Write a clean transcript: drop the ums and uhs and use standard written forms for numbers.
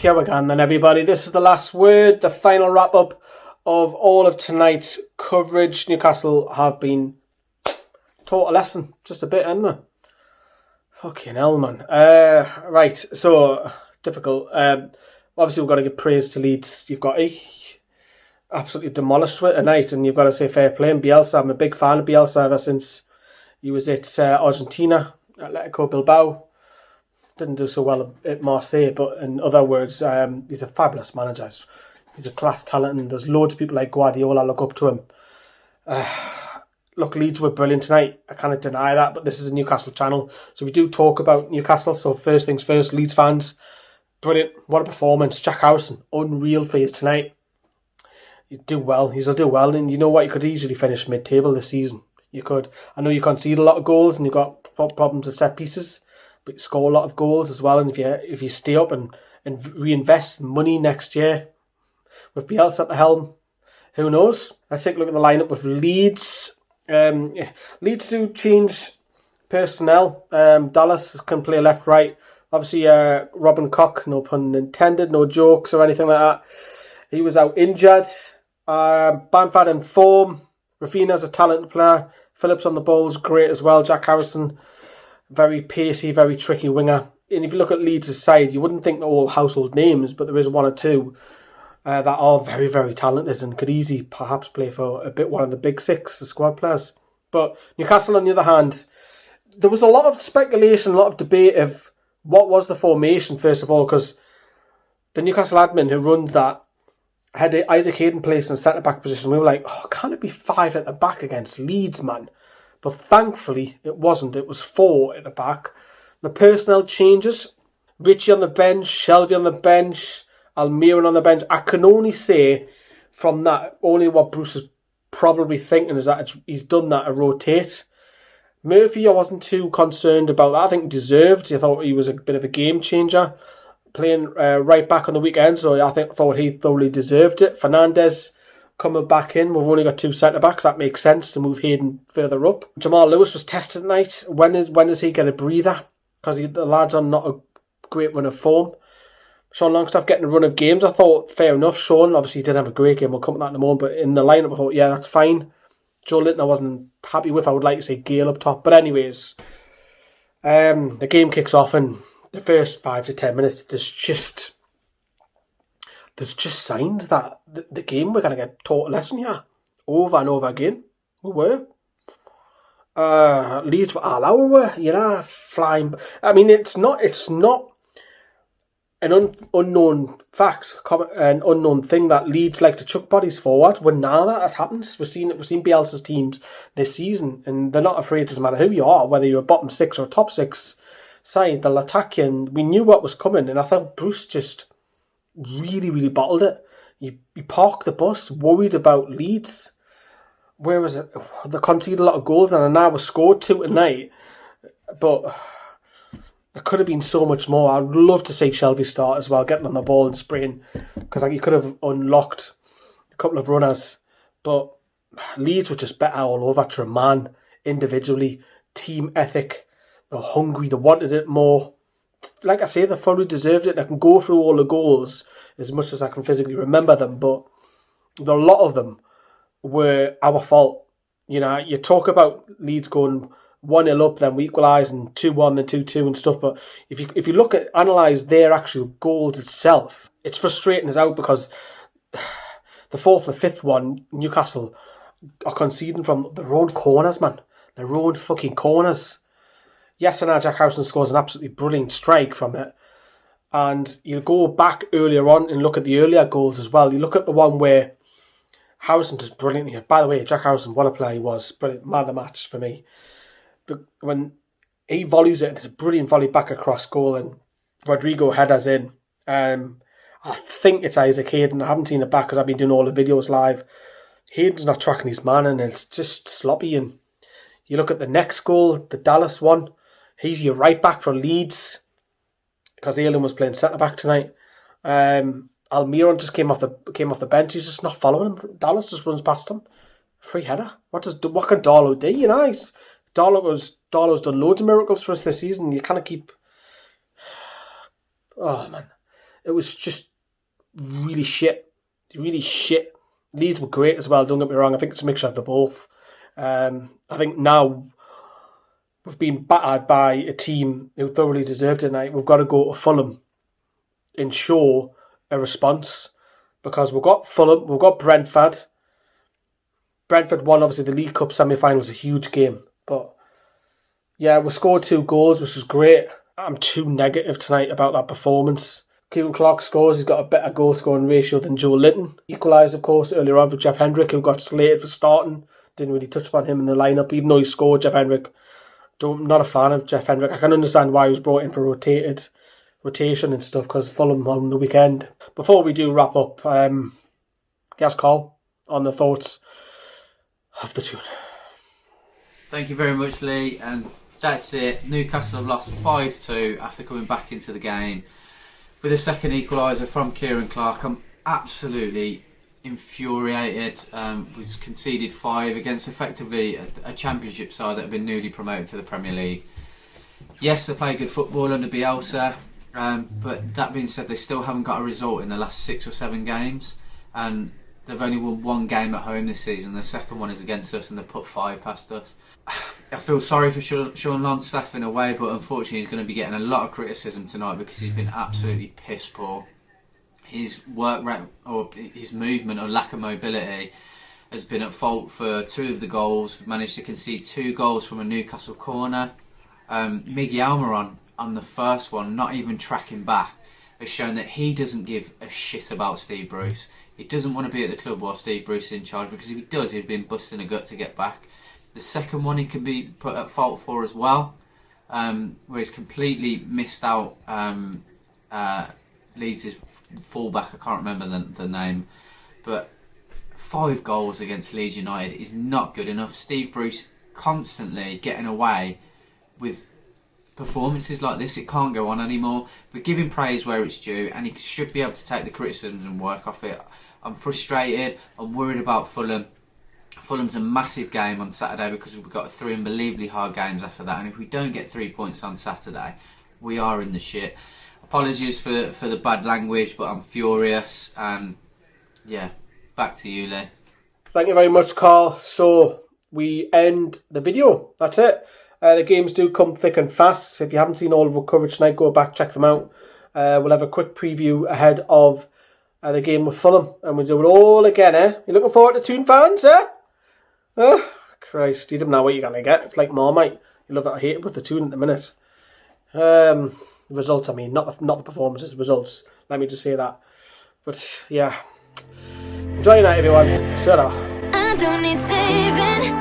here we go then, everybody. This is the last word, the final wrap-up of all of tonight's coverage. Newcastle have been taught a lesson, just a bit, haven't they? Fucking hell, man. Right, so, difficult. Obviously, we've got to give praise to Leeds. You've got absolutely demolished it tonight, and you've got to say fair play. And Bielsa, I'm a big fan of Bielsa ever since he was at Argentina, Atletico Bilbao. Didn't do so well at Marseille, but in other words, he's a fabulous manager. He's a class talent, and there's loads of people like Guardiola look up to him. Look, Leeds were brilliant tonight. I can't deny that, but this is a Newcastle channel, so we do talk about Newcastle. So first things first, Leeds fans, brilliant. What a performance. Jack Harrison, unreal for his tonight. He'll do well, and you know what? You could easily finish mid-table this season. You could. I know you concede a lot of goals, and you've got problems with set pieces, but you score a lot of goals as well. And if you stay up and reinvest money next year with Bielsa at the helm, who knows? Let's take a look at the lineup with Leeds. Leeds do change personnel. Dallas can play left, right. Obviously, Robin Koch, no pun intended, no jokes or anything like that. He was out injured. Bamford in form. Rafinha's a talented player. Phillips on the ball's great as well. Jack Harrison, very pacey, very tricky winger. And if you look at Leeds' side, you wouldn't think they're all household names, but there is one or two that are very, very talented and could easily perhaps play for a bit one of the big six, the squad players. But Newcastle, on the other hand, there was a lot of speculation, a lot of debate of what was the formation, first of all, because the Newcastle admin who run that had Isaac Hayden placed in centre-back position. We were like, oh, can it be 5 at the back against Leeds, man? But thankfully, it wasn't. It was 4 at the back. The personnel changes. Richie on the bench, Shelby on the bench, Almiron on the bench. I can only say from that, only what Bruce is probably thinking is that he's done that to rotate. Murphy, I wasn't too concerned about that. I think he deserved. I thought he was a bit of a game changer, playing right back on the weekend, so I thought he thoroughly deserved it. Fernandez coming back in. We've only got 2 centre-backs. That makes sense to move Hayden further up. Jamal Lewis was tested tonight. When does he get a breather? Because the lad's on not a great run of form. Sean Longstaff getting a run of games. I thought, fair enough. Sean obviously didn't have a great game. We'll come to that in a moment. But in the lineup, I thought, yeah, that's fine. Joe Linton I wasn't happy with. I would like to say Gale up top. But anyways, the game kicks off, and the first 5 to 10 minutes, there's just signs that the game, we're going to get taught a lesson here. Over and over again. We were. Leeds were all over, flying. I mean, it's not an unknown fact, an unknown thing that Leeds like to chuck bodies forward. When now that happens, we've seen Bielsa's teams this season, and they're not afraid. It doesn't matter who you are, whether you're a bottom 6 or top 6 side, they'll attack you. And we knew what was coming, and I thought Bruce just really, really bottled it. He parked the bus, worried about Leeds. Where was it? They conceded a lot of goals, and now we scored 2 tonight. But there could have been so much more. I'd love to see Shelby start as well, getting on the ball and spraying, because he could have unlocked a couple of runners. But Leeds were just better all over to a man, individually, team ethic. They're hungry, they wanted it more. Like I say, they fully deserved it. I can go through all the goals as much as I can physically remember them, but a lot of them were our fault. You talk about Leeds going 1-0 up, then we equalise, and 2-1, then 2-2 and stuff. But if you analyse their actual goals itself, it's frustrating as out, because the 4th and 5th one, Newcastle are conceding from their own corners, man. Their own fucking corners. Yes, and Jack Harrison scores an absolutely brilliant strike from it. And you go back earlier on and look at the earlier goals as well. You look at the one where Harrison does brilliantly. By the way, Jack Harrison, what a player he was. Brilliant, man of the match for me. When he volleys it, it's a brilliant volley back across goal, and Rodrigo headers in. I think it's Isaac Hayden. I haven't seen it back because I've been doing all the videos live. Hayden's not tracking his man, and it's just sloppy. And you look at the next goal, the Dallas one. He's your right back for Leeds, because Aylan was playing centre back tonight. Almiron just came off the bench. He's just not following him. Dallas just runs past him. Free header. What can Darlow do? Darlow's done loads of miracles for us this season. You kind of keep... Oh, man. it was just really shit. Really shit. Leeds were great as well, don't get me wrong. I think it's a mixture of the both. I think now we've been battered by a team who thoroughly deserved it tonight. We've got to go to Fulham and show a response, because we've got Fulham, we've got Brentford. Brentford won, obviously, the League Cup semi-final was a huge game. But, yeah, we scored 2 goals, which was great. I'm too negative tonight about that performance. Kieran Clark scores. He's got a better goal-scoring ratio than Joe Linton. Equalised, of course, earlier on with Jeff Hendrick, who got slated for starting. Didn't really touch upon him in the lineup, even though he scored. Jeff Hendrick, not a fan of Jeff Hendrick. I can understand why he was brought in for rotation and stuff, because Fulham on the weekend. Before we do wrap up, guess Carl on the thoughts of the tune. Thank you very much, Lee, and that's it. Newcastle have lost 5-2 after coming back into the game with a second equaliser from Kieran Clark. I'm absolutely infuriated. We've conceded 5 against effectively a championship side that have been newly promoted to the Premier League. Yes, they play good football under Bielsa, but that being said, they still haven't got a result in the last 6 or 7 games, and they've only won 1 game at home this season. The second one is against us, and they've put 5 past us. I feel sorry for Sean Longstaff in a way, but unfortunately he's going to be getting a lot of criticism tonight because he's been absolutely piss poor. His work rate, or his movement or lack of mobility, has been at fault for 2 of the goals. We've managed to concede 2 goals from a Newcastle corner. Miggy Almiron on the first one, not even tracking back, has shown that he doesn't give a shit about Steve Bruce. He doesn't want to be at the club while Steve Bruce is in charge, because if he does, he'd been busting a gut to get back. The second one he can be put at fault for as well, where he's completely missed out Leeds' fullback. I can't remember the name, but 5 goals against Leeds United is not good enough. Steve Bruce constantly getting away with performances like this. It can't go on anymore. But give him praise where it's due, and he should be able to take the criticisms and work off it. I'm frustrated. I'm worried about Fulham. Fulham's a massive game on Saturday, because we've got 3 unbelievably hard games after that, and if we don't get 3 points on Saturday, we are in the shit. Apologies for the bad language, but I'm furious. And yeah, back to you, Lee. Thank you very much, Carl. So we end the video. That's it. The games do come thick and fast, so if you haven't seen all of our coverage tonight, go back, check them out. We'll have a quick preview ahead of the game with Fulham, and we'll do it all again, eh? You looking forward to Toon fans, eh? Oh, Christ, you don't know what you're going to get. It's like Marmite. You love it or hate it with the Toon at the minute. Results, I mean, not the performances, results. Let me just say that. But, yeah. Enjoy your night, everyone. See you later. I don't need saving.